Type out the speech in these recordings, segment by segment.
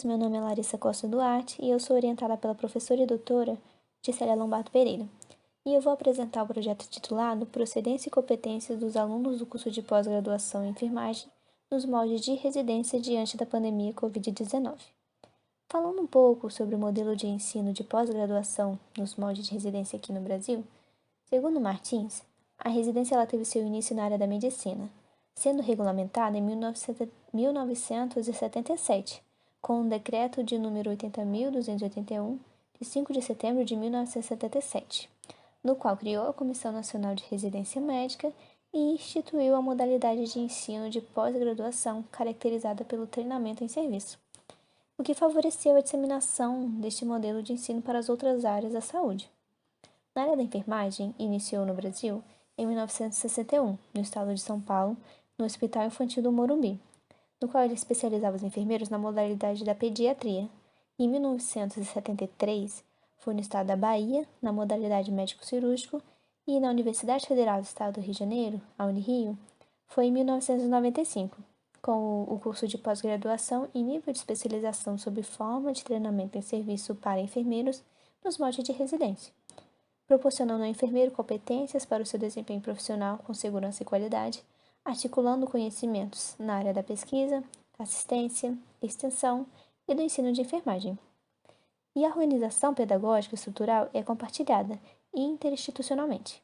todos, meu nome é Larissa Costa Duarte e eu sou orientada pela professora e doutora Gissélia Lombardo Pereira. E eu vou apresentar o projeto titulado Procedência e Competências dos alunos do curso de pós-graduação em enfermagem nos moldes de residência diante da pandemia Covid-19. Falando um pouco sobre o modelo de ensino de pós-graduação nos moldes de residência aqui no Brasil, segundo Martins, a residência ela teve seu início na área da medicina, sendo regulamentada em 1977, com o decreto de número 80.281, de 5 de setembro de 1977, no qual criou a Comissão Nacional de Residência Médica e instituiu a modalidade de ensino de pós-graduação caracterizada pelo treinamento em serviço, o que favoreceu a disseminação deste modelo de ensino para as outras áreas da saúde. Na área da enfermagem, iniciou no Brasil em 1961, no estado de São Paulo, no Hospital Infantil do Morumbi, no qual ele especializava os enfermeiros na modalidade da pediatria. Em 1973, foi no estado da Bahia, na modalidade médico-cirúrgico, e na Universidade Federal do Estado do Rio de Janeiro, a Unirio, foi em 1995, com o curso de pós-graduação em nível de especialização sob forma de treinamento em serviço para enfermeiros nos moldes de residência, proporcionando ao enfermeiro competências para o seu desempenho profissional com segurança e qualidade, articulando conhecimentos na área da pesquisa, assistência, extensão e do ensino de enfermagem. E a organização pedagógica estrutural é compartilhada interinstitucionalmente,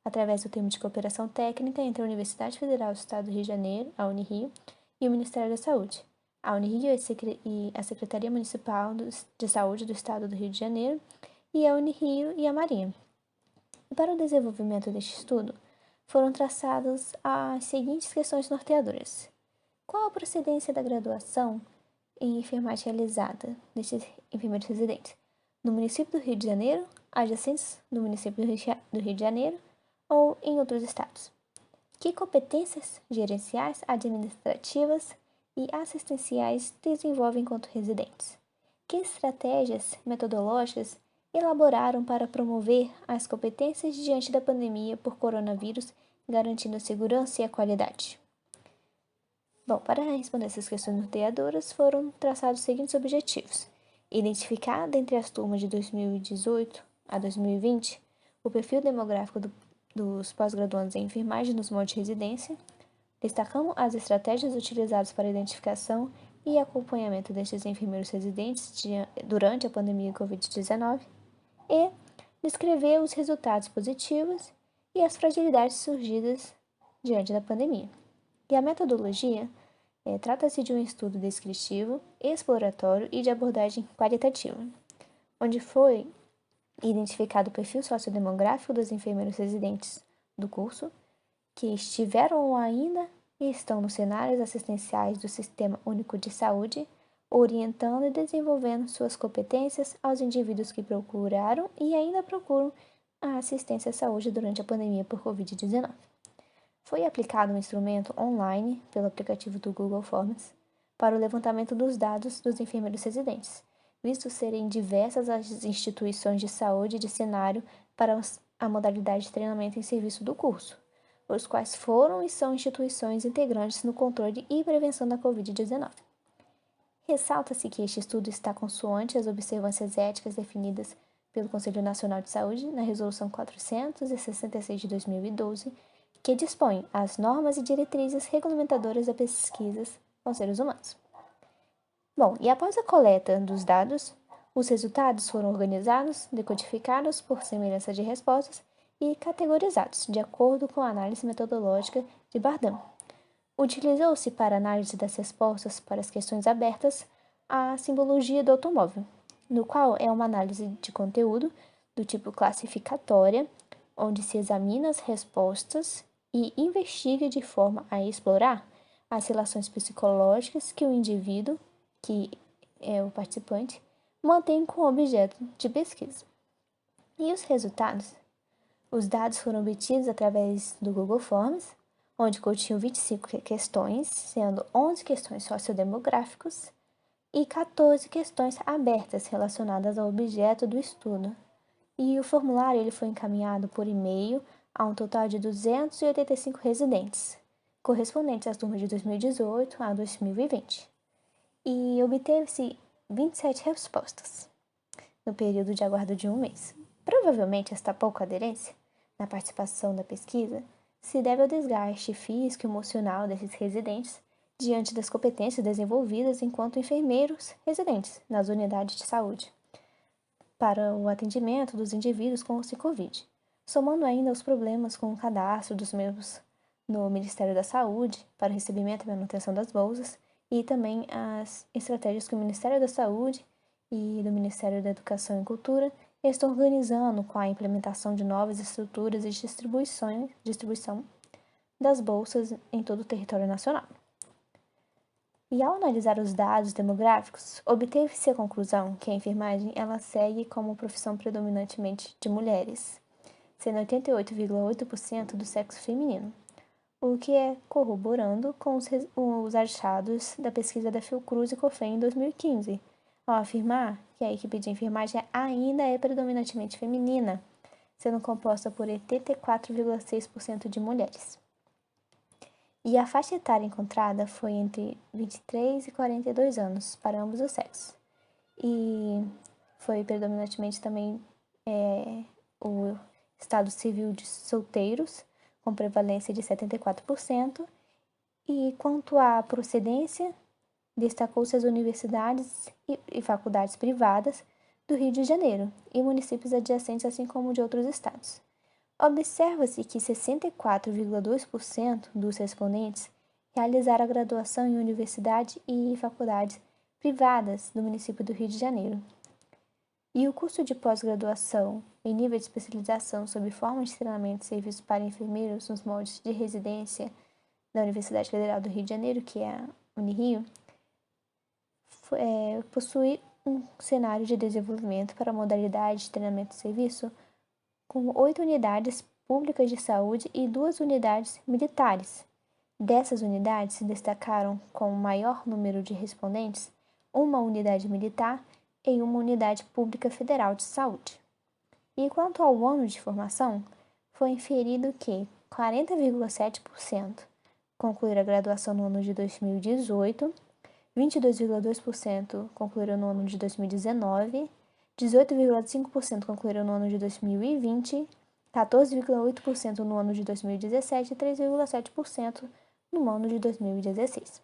através do termo de cooperação técnica entre a Universidade Federal do Estado do Rio de Janeiro, a Unirio, e o Ministério da Saúde, a Unirio e a Secretaria Municipal de Saúde do Estado do Rio de Janeiro, e a Unirio e a Marinha. E para o desenvolvimento deste estudo, foram traçadas as seguintes questões norteadoras. Qual a procedência da graduação em enfermagem realizada destes enfermeiros residentes? No município do Rio de Janeiro, adjacentes do município do Rio de Janeiro ou em outros estados? Que competências gerenciais, administrativas e assistenciais desenvolvem enquanto residentes? Que estratégias metodológicas elaboraram para promover as competências diante da pandemia por coronavírus, garantindo a segurança e a qualidade? Bom, para responder essas questões norteadoras, foram traçados os seguintes objetivos: identificar, dentre as turmas de 2018 a 2020, o perfil demográfico dos pós-graduandos em enfermagem nos moldes de residência, destacando as estratégias utilizadas para a identificação e acompanhamento destes enfermeiros residentes durante a pandemia Covid-19, e descrever os resultados positivos e as fragilidades surgidas diante da pandemia. E a metodologia trata-se de um estudo descritivo, exploratório e de abordagem qualitativa, onde foi identificado o perfil sociodemográfico dos enfermeiros residentes do curso, que estiveram ou ainda estão nos cenários assistenciais do Sistema Único de Saúde, orientando e desenvolvendo suas competências aos indivíduos que procuraram e ainda procuram a assistência à saúde durante a pandemia por Covid-19. Foi aplicado um instrumento online pelo aplicativo do Google Forms para o levantamento dos dados dos enfermeiros residentes, visto serem diversas as instituições de saúde de cenário para a modalidade de treinamento em serviço do curso, os quais foram e são instituições integrantes no controle e prevenção da Covid-19. Ressalta-se que este estudo está consoante as observâncias éticas definidas pelo Conselho Nacional de Saúde na Resolução 466 de 2012, que dispõe as normas e diretrizes regulamentadoras das pesquisas com seres humanos. Bom, e após a coleta dos dados, os resultados foram organizados, decodificados por semelhança de respostas e categorizados de acordo com a análise metodológica de Bardhan. Utilizou-se para a análise das respostas para as questões abertas a simbologia do automóvel, no qual é uma análise de conteúdo do tipo classificatória, onde se examina as respostas e investiga de forma a explorar as relações psicológicas que o indivíduo, que é o participante, mantém com o objeto de pesquisa. E os resultados? Os dados foram obtidos através do Google Forms, onde continham 25 questões, sendo 11 questões sociodemográficas e 14 questões abertas relacionadas ao objeto do estudo. E o formulário ele foi encaminhado por e-mail a um total de 285 residentes, correspondentes às turmas de 2018 a 2020. E obteve-se 27 respostas, no período de aguardo de um mês. Provavelmente esta pouca aderência na participação da pesquisa se deve ao desgaste físico e emocional desses residentes diante das competências desenvolvidas enquanto enfermeiros residentes nas unidades de saúde para o atendimento dos indivíduos com o Covid, somando ainda os problemas com o cadastro dos membros no Ministério da Saúde para o recebimento e manutenção das bolsas e também as estratégias que o Ministério da Saúde e do Ministério da Educação e Cultura estão organizando com a implementação de novas estruturas e distribuição das bolsas em todo o território nacional. E ao analisar os dados demográficos, obteve-se a conclusão que a enfermagem ela segue como profissão predominantemente de mulheres, sendo 88,8% do sexo feminino, o que é corroborando com os achados da pesquisa da Fiocruz e Cofem em 2015, ao afirmar que a equipe de enfermagem ainda é predominantemente feminina, sendo composta por 84,6% de mulheres. E a faixa etária encontrada foi entre 23 e 42 anos para ambos os sexos. E foi predominantemente também o estado civil de solteiros, com prevalência de 74%. E quanto à procedência, destacou-se as universidades e faculdades privadas do Rio de Janeiro e municípios adjacentes, assim como de outros estados. Observa-se que 64,2% dos respondentes realizaram a graduação em universidades e faculdades privadas do município do Rio de Janeiro. E o curso de pós-graduação em nível de especialização sob forma de treinamento e serviço para enfermeiros nos moldes de residência da Universidade Federal do Rio de Janeiro, que é a Unirio, possui um cenário de desenvolvimento para a modalidade de treinamento e serviço com 8 unidades públicas de saúde e 2 unidades militares. Dessas unidades se destacaram com o maior número de respondentes uma unidade militar e uma unidade pública federal de saúde. E quanto ao ano de formação, foi inferido que 40,7% concluíram a graduação no ano de 2018, 22,2% concluíram no ano de 2019, 18,5% concluíram no ano de 2020, 14,8% no ano de 2017 e 3,7% no ano de 2016.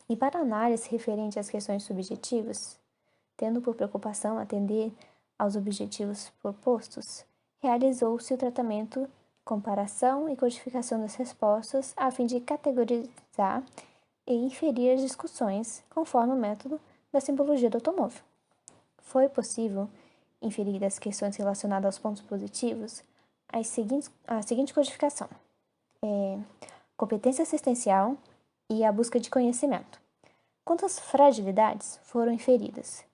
E para análise referente às questões subjetivas, tendo por preocupação atender aos objetivos propostos, realizou-se o tratamento, comparação e codificação das respostas a fim de categorizar e inferir as discussões conforme o método da simbologia do automóvel. Foi possível inferir das questões relacionadas aos pontos positivos a seguinte codificação: competência assistencial e a busca de conhecimento. Quantas fragilidades foram inferidas?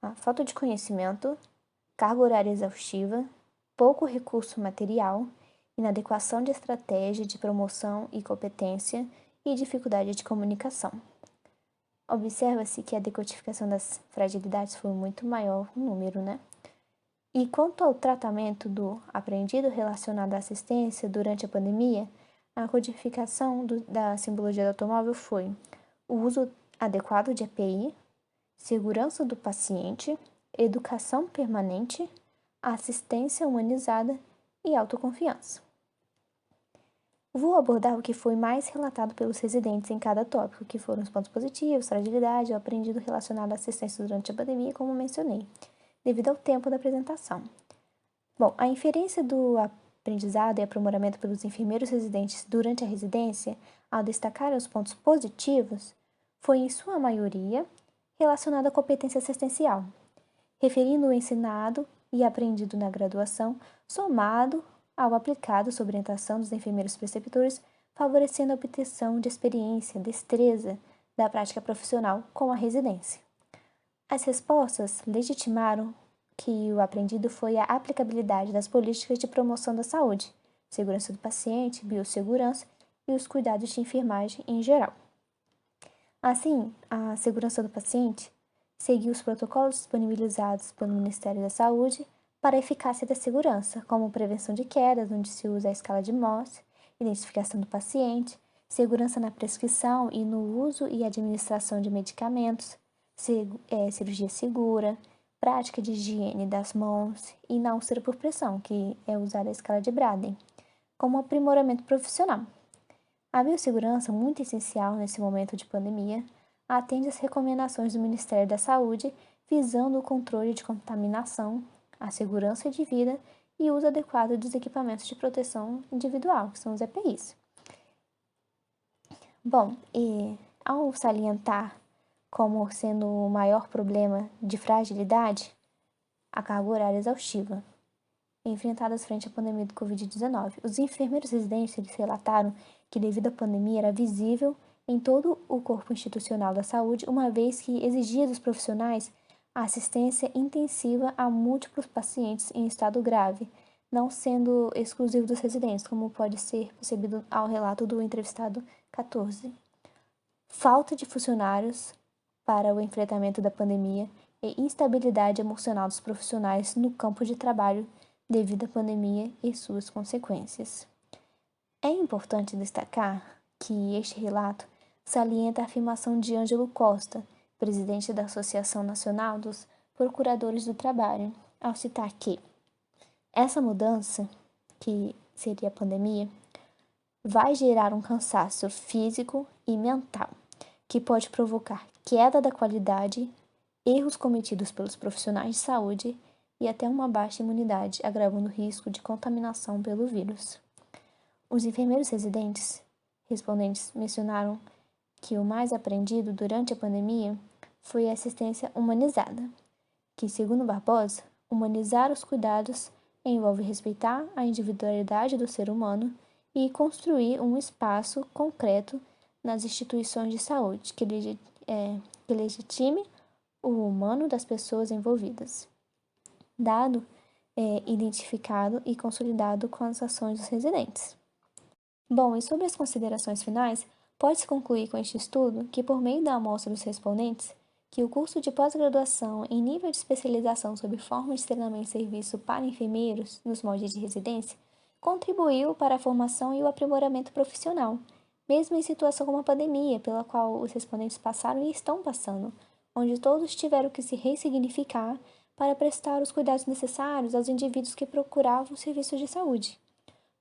A falta de conhecimento, carga horária exaustiva, pouco recurso material, inadequação de estratégia de promoção e competência e dificuldade de comunicação. Observa-se que a decodificação das fragilidades foi muito maior o número, né? E quanto ao tratamento do aprendido relacionado à assistência durante a pandemia, a codificação da simbologia do automóvel foi o uso adequado de EPI, segurança do paciente, educação permanente, assistência humanizada e autoconfiança. Vou abordar o que foi mais relatado pelos residentes em cada tópico, que foram os pontos positivos, fragilidade e o aprendido relacionado à assistência durante a pandemia, como mencionei, devido ao tempo da apresentação. Bom, a inferência do aprendizado e aprimoramento pelos enfermeiros residentes durante a residência, ao destacar os pontos positivos, foi em sua maioria relacionada à competência assistencial, referindo o ensinado e aprendido na graduação, somado ao aplicado sob orientação dos enfermeiros preceptores, favorecendo a obtenção de experiência, destreza da prática profissional com a residência. As respostas legitimaram que o aprendido foi a aplicabilidade das políticas de promoção da saúde, segurança do paciente, biossegurança e os cuidados de enfermagem em geral. Assim, a segurança do paciente seguiu os protocolos disponibilizados pelo Ministério da Saúde para a eficácia da segurança, como prevenção de quedas, onde se usa a escala de Mohs, identificação do paciente, segurança na prescrição e no uso e administração de medicamentos, cirurgia segura, prática de higiene das mãos e na úlcera por pressão, que é usar a escala de Braden, como aprimoramento profissional. A biossegurança, muito essencial nesse momento de pandemia, atende às recomendações do Ministério da Saúde visando o controle de contaminação, a segurança de vida e o uso adequado dos equipamentos de proteção individual, que são os EPIs. Bom, e ao salientar como sendo o maior problema de fragilidade, a carga horária exaustiva, enfrentadas frente à pandemia do Covid-19. Os enfermeiros residentes eles relataram que, devido à pandemia, era visível em todo o corpo institucional da saúde, uma vez que exigia dos profissionais a assistência intensiva a múltiplos pacientes em estado grave, não sendo exclusivo dos residentes, como pode ser percebido ao relato do entrevistado 14. Falta de funcionários para o enfrentamento da pandemia e instabilidade emocional dos profissionais no campo de trabalho devido à pandemia e suas consequências. É importante destacar que este relato salienta a afirmação de Ângelo Costa, presidente da Associação Nacional dos Procuradores do Trabalho, ao citar que essa mudança, que seria a pandemia, vai gerar um cansaço físico e mental, que pode provocar queda da qualidade, erros cometidos pelos profissionais de saúde e até uma baixa imunidade, agravando o risco de contaminação pelo vírus. Os enfermeiros respondentes mencionaram que o mais aprendido durante a pandemia foi a assistência humanizada, que, segundo Barbosa, humanizar os cuidados envolve respeitar a individualidade do ser humano e construir um espaço concreto nas instituições de saúde que legitime o humano das pessoas envolvidas, dado identificado e consolidado com as ações dos residentes. Bom, e sobre as considerações finais, pode-se concluir com este estudo que, por meio da amostra dos respondentes, que o curso de pós-graduação em nível de especialização sob forma de treinamento e serviço para enfermeiros nos moldes de residência contribuiu para a formação e o aprimoramento profissional, mesmo em situação como a pandemia, pela qual os respondentes passaram e estão passando, onde todos tiveram que se ressignificar para prestar os cuidados necessários aos indivíduos que procuravam serviços de saúde.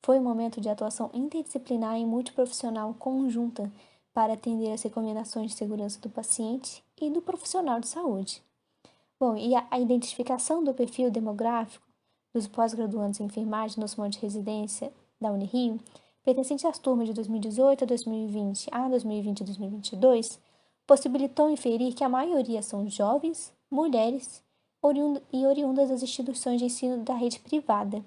Foi um momento de atuação interdisciplinar e multiprofissional conjunta para atender às recomendações de segurança do paciente e do profissional de saúde. Bom, e a identificação do perfil demográfico dos pós-graduandos em enfermagem nos moldes de residência da Unirio, pertencente às turmas de 2018 a 2020 a 2020 e 2022, possibilitou inferir que a maioria são jovens, mulheres e oriundas das instituições de ensino da rede privada,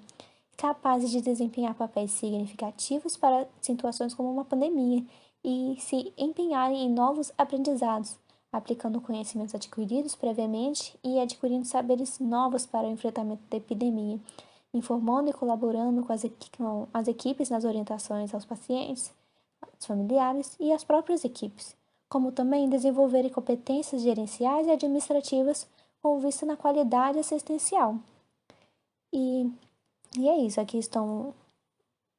capazes de desempenhar papéis significativos para situações como uma pandemia e se empenharem em novos aprendizados, aplicando conhecimentos adquiridos previamente e adquirindo saberes novos para o enfrentamento da epidemia, informando e colaborando com as equipes nas orientações aos pacientes, aos familiares e às próprias equipes, como também desenvolverem competências gerenciais e administrativas com vista na qualidade assistencial. E é isso, aqui estão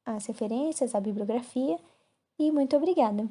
as referências, a bibliografia, e muito obrigada.